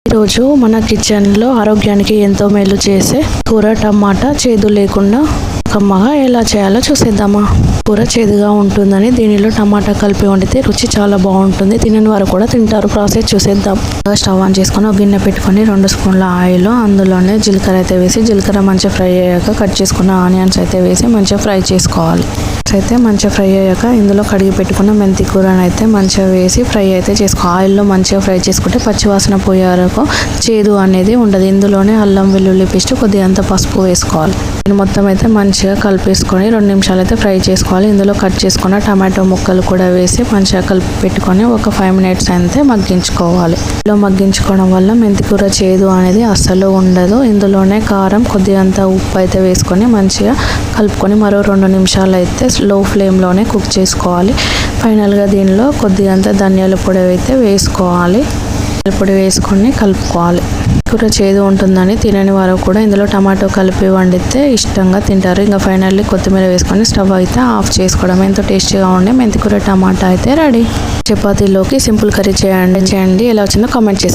ఈరోజు మన కిచెన్లో ఆరోగ్యానికి ఎంతో మేలు చేసే కూర టమాటా చేదు లేకుండా కమ్మగా ఎలా చేయాలో చూసేద్దామా. కూర చేదుగా ఉంటుందని దీనిలో టమాటా కలిపి వండితే రుచి చాలా బాగుంటుంది. తినని వారు కూడా తింటారు. ప్రాసెస్ చూసేద్దాం. స్టవ్ ఆన్ చేసుకొని ఒక గిన్నె పెట్టుకొని 2 స్పూన్ల ఆయిల్, అందులోనే జీలకర్ర అయితే వేసి జీలకర్ర మంచిగా ఫ్రై అయ్యాక కట్ చేసుకున్న ఆనియన్స్ అయితే వేసి మంచిగా ఫ్రై చేసుకోవాలి. అయితే మంచిగా ఫ్రై అయ్యాక ఇందులో కడిగి పెట్టుకున్న మెంతి కూరని అయితే మంచిగా వేసి ఫ్రై అయితే చేసుకోవాలి. ఆయిల్లో మంచిగా ఫ్రై చేసుకుంటే పచ్చివాసన పోయే వరకు చేదు అనేది ఉండదు. ఇందులోనే అల్లం వెల్లుల్లి పేస్ట్ కొద్దిగంత పసుపు వేసుకోవాలి. మొత్తం అయితే మంచిగా కలిపేసుకొని 2 నిమిషాలు అయితే ఫ్రై చేసుకోవాలి. ఇందులో కట్ చేసుకున్న టమాటో ముక్కలు కూడా వేసి మంచిగా కలిపి పెట్టుకొని ఒక 5 మినిట్స్ అయితే మగ్గించుకోవాలి. ఇలా మగ్గించుకోవడం వల్ల మెంతి కూర చేదు అనేది అస్సలు ఉండదు. ఇందులోనే కారం కొద్దిగంత ఉప్పు అయితే వేసుకొని మంచిగా కలుపుకొని మరో 2 నిమిషాలు అయితే లో ఫ్లేమ్లోనే కుక్ చేసుకోవాలి. ఫైనల్గా దీనిలో కొద్దిగంత ధనియాల పొడి అయితే వేసుకోవాలి. పొడి వేసుకొని కలుపుకోవాలి. కూర చేదు ఉంటుందని తినని వారు కూడా ఇందులో టమాటో కలిపి వండితే ఇష్టంగా తింటారు. ఇంకా ఫైనల్లీ కొత్తిమీర వేసుకొని స్టవ్ అయితే ఆఫ్ చేసుకోవడం. ఎంతో టేస్టీగా ఉండే మెంతికూర టమాటా అయితే రెడీ. చపాతీలోకి సింపుల్ కర్రీ చేయండి. ఎలా వచ్చిందో కామెంట్ చేసి